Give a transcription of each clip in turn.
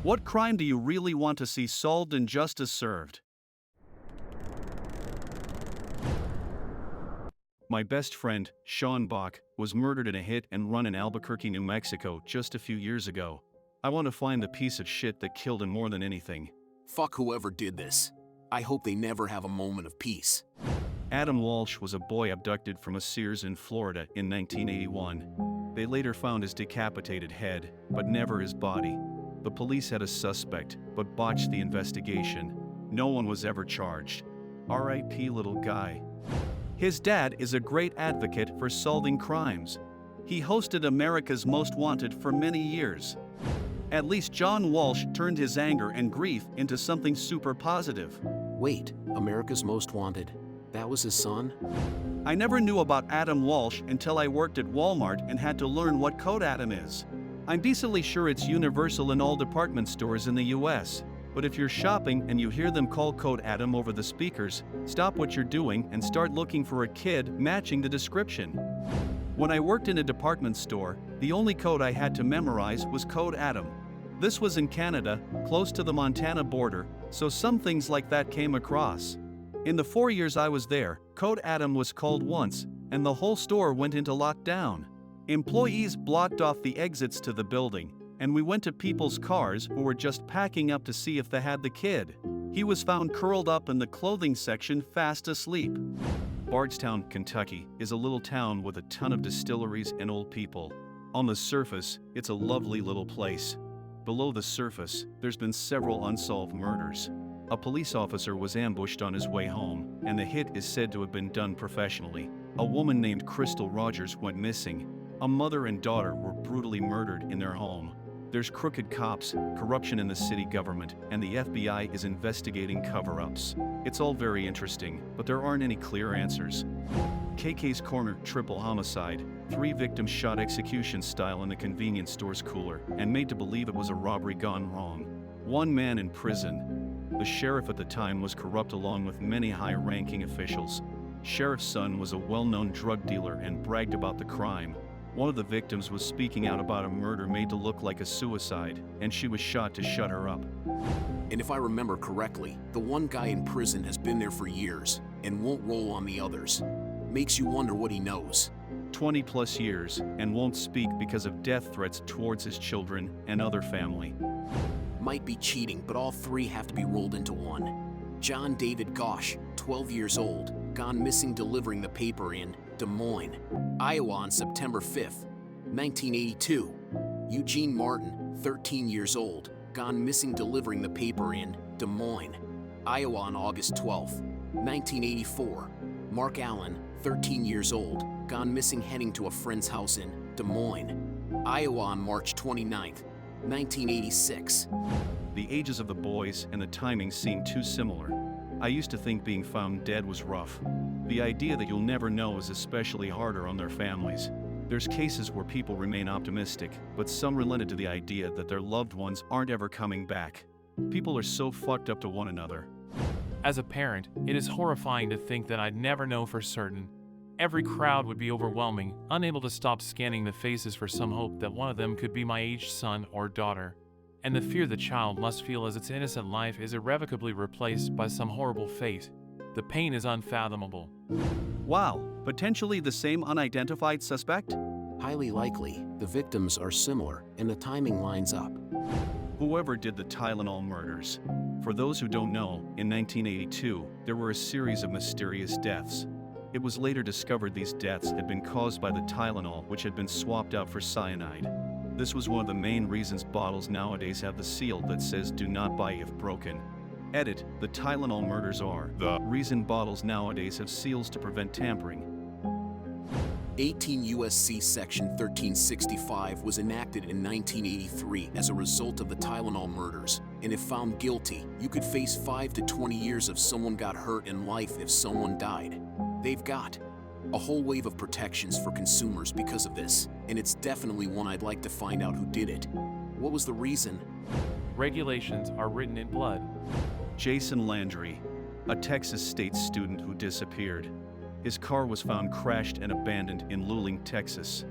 What crime do you really want to see solved and justice served? My best friend, Sean Bach, was murdered in a hit and run in Albuquerque, New Mexico just a few years ago. I want to find the piece of shit that killed him more than anything. Fuck whoever did this. I hope they never have a moment of peace. Adam Walsh was a boy abducted from a Sears in Florida in 1981. They later found his decapitated head, but never his body. The police had a suspect, but botched the investigation. No one was ever charged. R.I.P. little guy. His dad is a great advocate for solving crimes. He hosted America's Most Wanted for many years. At least John Walsh turned his anger and grief into something super positive. Wait, America's Most Wanted? That was his son? I never knew about Adam Walsh until I worked at Walmart and had to learn what Code Adam is. I'm decently sure it's universal in all department stores in the US. But if you're shopping and you hear them call Code Adam over the speakers, stop what you're doing and start looking for a kid matching the description. When I worked in a department store, the only code I had to memorize was Code Adam. This was in Canada, close to the Montana border, so some things like that came across. In the 4 years I was there, Code Adam was called once, and the whole store went into lockdown. Employees blocked off the exits to the building, and we went to people's cars who were just packing up to see if they had the kid. He was found curled up in the clothing section fast asleep. Bardstown, Kentucky, is a little town with a ton of distilleries and old people. On the surface, it's a lovely little place. Below the surface, there's been several unsolved murders. A police officer was ambushed on his way home, and the hit is said to have been done professionally. A woman named Crystal Rogers went missing. A mother and daughter were brutally murdered in their home. There's crooked cops, corruption in the city government, and the FBI is investigating cover-ups. It's all very interesting, but there aren't any clear answers. KK's Corner triple homicide. 3 victims shot execution style in the convenience store's cooler and made to believe it was a robbery gone wrong. 1 man in prison. The sheriff at the time was corrupt along with many high-ranking officials. Sheriff's son was a well-known drug dealer and bragged about the crime. One of the victims was speaking out about a murder made to look like a suicide, and she was shot to shut her up. And if I remember correctly, the one guy in prison has been there for years and won't roll on the others. Makes you wonder what he knows. 20+ years, and won't speak because of death threats towards his children and other family. Might be cheating, but all 3 have to be rolled into one. John David Gosh, 12 years old, gone missing delivering the paper in Des Moines, Iowa on September 5th, 1982. Eugene Martin, 13 years old, gone missing delivering the paper in Des Moines, Iowa on August 12th, 1984. Mark Allen, 13 years old, gone missing heading to a friend's house in Des Moines, Iowa on March 29th, 1986. The ages of the boys and the timing seem too similar. I used to think being found dead was rough. The idea that you'll never know is especially harder on their families. There's cases where people remain optimistic, but some relented to the idea that their loved ones aren't ever coming back. People are so fucked up to one another. As a parent, it is horrifying to think that I'd never know for certain. Every crowd would be overwhelming, unable to stop scanning the faces for some hope that one of them could be my aged son or daughter. And the fear the child must feel as its innocent life is irrevocably replaced by some horrible fate. The pain is unfathomable. Wow, potentially the same unidentified suspect? Highly likely, the victims are similar and the timing lines up. Whoever did the Tylenol murders. For those who don't know, in 1982, there were a series of mysterious deaths. It was later discovered these deaths had been caused by the Tylenol, which had been swapped out for cyanide. This was one of the main reasons bottles nowadays have the seal that says "do not buy if broken." Edit, the Tylenol murders are the reason bottles nowadays have seals to prevent tampering. 18 U.S.C. Section 1365 was enacted in 1983 as a result of the Tylenol murders, and if found guilty, you could face 5 to 20 years if someone got hurt and life if someone died. They've got a whole wave of protections for consumers because of this, and it's definitely one I'd like to find out who did it. What was the reason? Regulations are written in blood. Jason Landry, a Texas State student who disappeared. His car was found crashed and abandoned in Luling, Texas.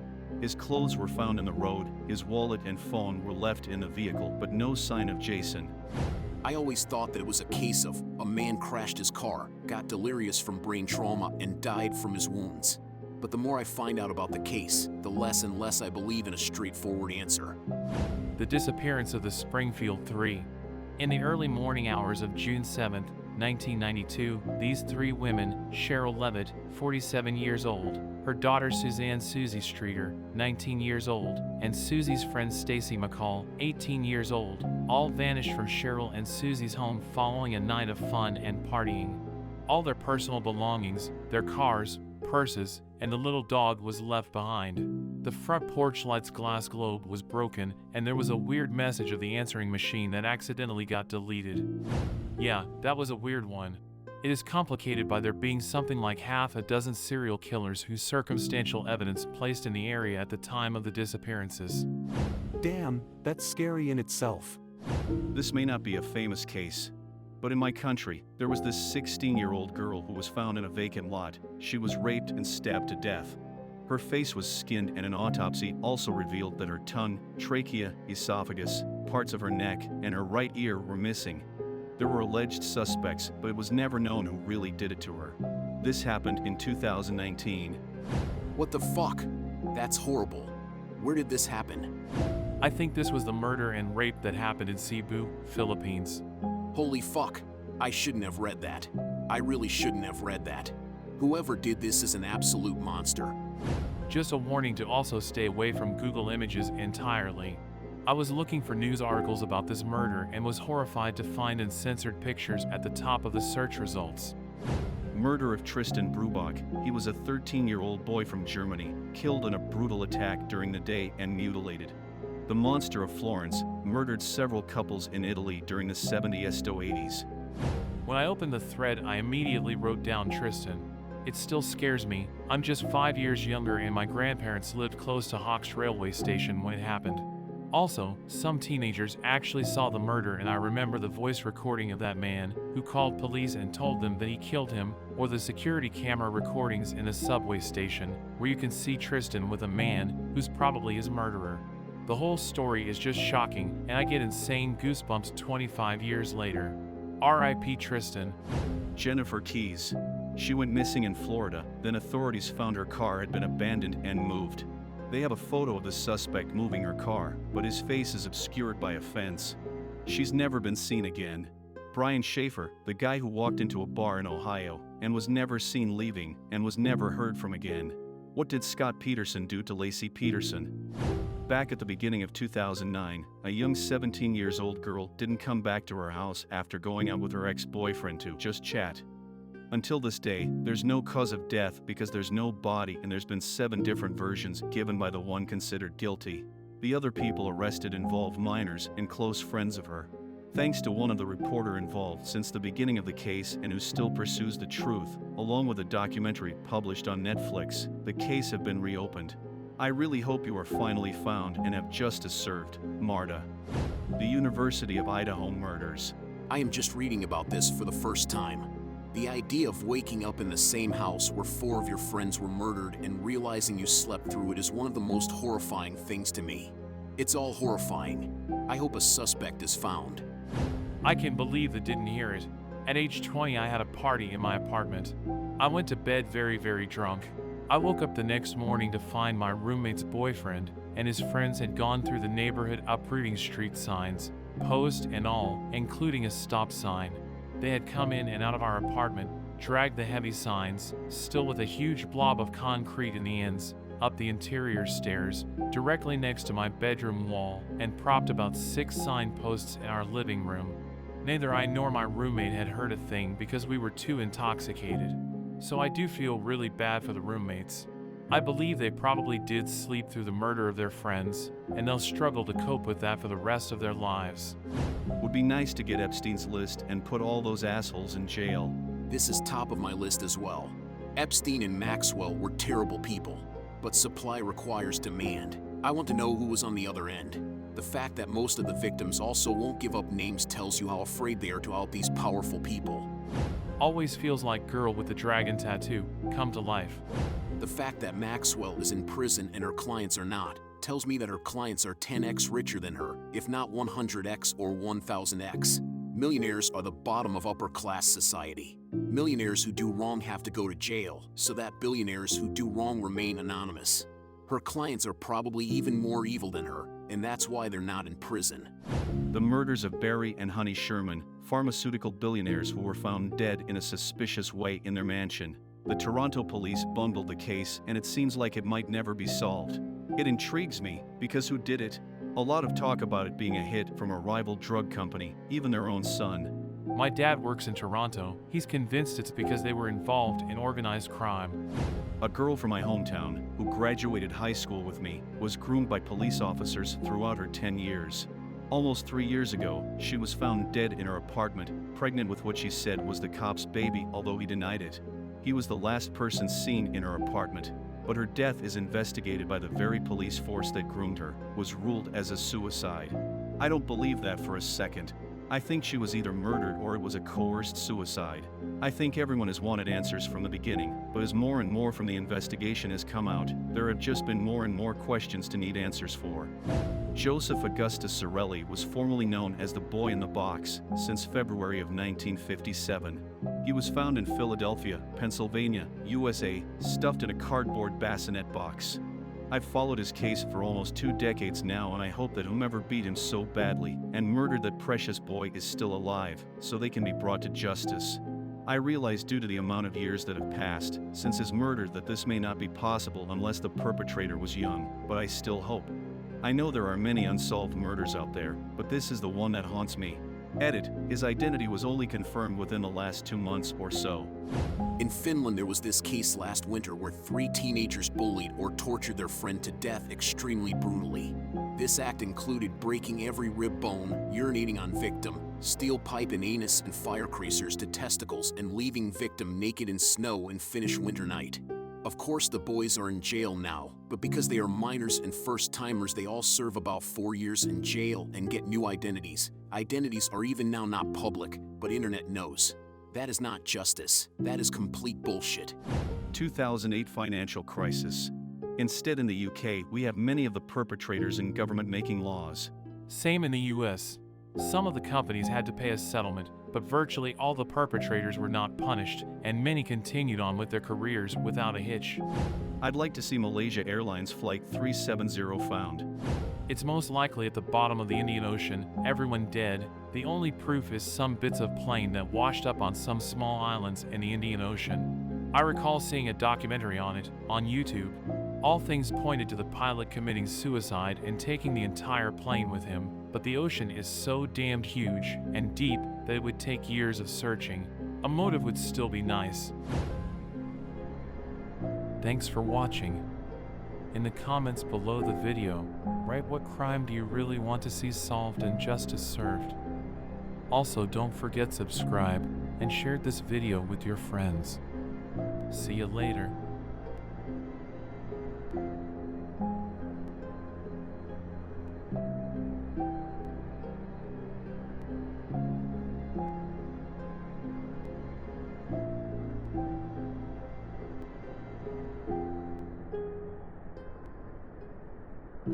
His clothes were found in the road, his wallet and phone were left in the vehicle, but no sign of Jason. I always thought that it was a case of a man crashed his car, got delirious from brain trauma, and died from his wounds. But the more I find out about the case, the less and less I believe in a straightforward answer. The disappearance of the Springfield Three. In the early morning hours of June 7, 1992, these three women, Cheryl Levitt, 47 years old, her daughter Suzanne Susie Streeter, 19 years old, and Susie's friend Stacy McCall, 18 years old, all vanished from Cheryl and Susie's home following a night of fun and partying. All their personal belongings, their cars, purses, and the little dog was left behind. The front porch light's glass globe was broken, and there was a weird message of the answering machine that accidentally got deleted. Yeah, that was a weird one. It is complicated by there being something like half a dozen serial killers whose circumstantial evidence placed in the area at the time of the disappearances. Damn, that's scary in itself. This may not be a famous case, but in my country, there was this 16-year-old girl who was found in a vacant lot. She was raped and stabbed to death. Her face was skinned, and an autopsy also revealed that her tongue, trachea, esophagus, parts of her neck, and her right ear were missing. There were alleged suspects, but it was never known who really did it to her. This happened in 2019. What the fuck? That's horrible. Where did this happen? I think this was the murder and rape that happened in Cebu, Philippines. Holy fuck. I shouldn't have read that. I really shouldn't have read that. Whoever did this is an absolute monster. Just a warning to also stay away from Google Images entirely. I was looking for news articles about this murder and was horrified to find uncensored pictures at the top of the search results. Murder of Tristan Brubach. He was a 13-year-old boy from Germany, killed in a brutal attack during the day and mutilated. The monster of Florence murdered several couples in Italy during the 70s to 80s. When I opened the thread, I immediately wrote down Tristan. It still scares me. I'm just 5 years younger and my grandparents lived close to Hawks railway station when it happened. Also, some teenagers actually saw the murder, and I remember the voice recording of that man who called police and told them that he killed him, or the security camera recordings in a subway station where you can see Tristan with a man who's probably his murderer. The whole story is just shocking, and I get insane goosebumps 25 years later. R.I.P. Tristan. Jennifer Keys. She went missing in Florida, then authorities found her car had been abandoned and moved. They have a photo of the suspect moving her car, but his face is obscured by a fence. She's never been seen again. Brian Schaefer, the guy who walked into a bar in Ohio and was never seen leaving and was never heard from again. What did Scott Peterson do to Lacey Peterson? Back at the beginning of 2009, a young 17-year-old girl didn't come back to her house after going out with her ex-boyfriend to just chat. Until this day, there's no cause of death because there's no body, and there's been 7 different versions given by the one considered guilty. The other people arrested involve minors and close friends of her. Thanks to one of the reporter involved since the beginning of the case and who still pursues the truth, along with a documentary published on Netflix, the case have been reopened. I really hope you are finally found and have justice served. Marta. The University of Idaho murders. I am just reading about this for the first time. The idea of waking up in the same house where 4 of your friends were murdered and realizing you slept through it is one of the most horrifying things to me. It's all horrifying. I hope a suspect is found. I can't believe they didn't hear it. At age 20, I had a party in my apartment. I went to bed very, very drunk. I woke up the next morning to find my roommate's boyfriend and his friends had gone through the neighborhood uprooting street signs, post and all, including a stop sign. They had come in and out of our apartment, dragged the heavy signs, still with a huge blob of concrete in the ends, up the interior stairs, directly next to my bedroom wall, and propped about 6 signposts in our living room. Neither I nor my roommate had heard a thing because we were too intoxicated. So I do feel really bad for the roommates. I believe they probably did sleep through the murder of their friends, and they'll struggle to cope with that for the rest of their lives. Would be nice to get Epstein's list and put all those assholes in jail. This is top of my list as well. Epstein and Maxwell were terrible people, but supply requires demand. I want to know who was on the other end. The fact that most of the victims also won't give up names tells you how afraid they are to out these powerful people. Always feels like girl with the dragon tattoo come to life. The fact that Maxwell is in prison and her clients are not tells me that her clients are 10x richer than her, if not 100x or 1000x. Millionaires are the bottom of upper-class society. Millionaires who do wrong have to go to jail, so that billionaires who do wrong remain anonymous. Her clients are probably even more evil than her, and that's why they're not in prison. The murders of Barry and Honey Sherman, pharmaceutical billionaires who were found dead in a suspicious way in their mansion. The Toronto police bungled the case, and it seems like it might never be solved. It intrigues me, because who did it? A lot of talk about it being a hit from a rival drug company, even their own son. My dad works in Toronto. He's convinced it's because they were involved in organized crime. A girl from my hometown, who graduated high school with me, was groomed by police officers throughout her 10 years. Almost 3 years ago, she was found dead in her apartment, pregnant with what she said was the cop's baby, although he denied it. He was the last person seen in her apartment, but her death is investigated by the very police force that groomed her, was ruled as a suicide. I don't believe that for a second. I think she was either murdered or it was a coerced suicide. I think everyone has wanted answers from the beginning, but as more and more from the investigation has come out, there have just been more and more questions to need answers for. Joseph Augustus Sorelli was formerly known as the Boy in the Box since February of 1957. He was found in Philadelphia, Pennsylvania, USA, stuffed in a cardboard bassinet box. I've followed his case for almost 2 decades now, and I hope that whomever beat him so badly and murdered that precious boy is still alive, so they can be brought to justice. I realize due to the amount of years that have passed since his murder that this may not be possible unless the perpetrator was young, but I still hope. I know there are many unsolved murders out there, but this is the one that haunts me. Edit, his identity was only confirmed within the last 2 months or so. In Finland, there was this case last winter where 3 teenagers bullied or tortured their friend to death extremely brutally. This act included breaking every rib bone, urinating on victim, steel pipe in anus and fire creasers to testicles, and leaving victim naked in snow and Finnish winter night. Of course, the boys are in jail now, but because they are minors and first-timers, they all serve about 4 years in jail and get new identities. Identities are even now not public, but internet knows. That is not justice. That is complete bullshit. 2008 financial crisis. Instead, in the UK, we have many of the perpetrators in government making laws. Same in the US. Some of the companies had to pay a settlement, but virtually all the perpetrators were not punished, and many continued on with their careers without a hitch. I'd like to see Malaysia Airlines Flight 370 found. It's most likely at the bottom of the Indian Ocean, everyone dead. The only proof is some bits of plane that washed up on some small islands in the Indian Ocean. I recall seeing a documentary on it, on YouTube. All things pointed to the pilot committing suicide and taking the entire plane with him, but the ocean is so damned huge and deep that it would take years of searching. A motive would still be nice. Thanks for watching. In the comments below the video, write what crime do you really want to see solved and justice served. Also, don't forget subscribe and share this video with your friends. See you later.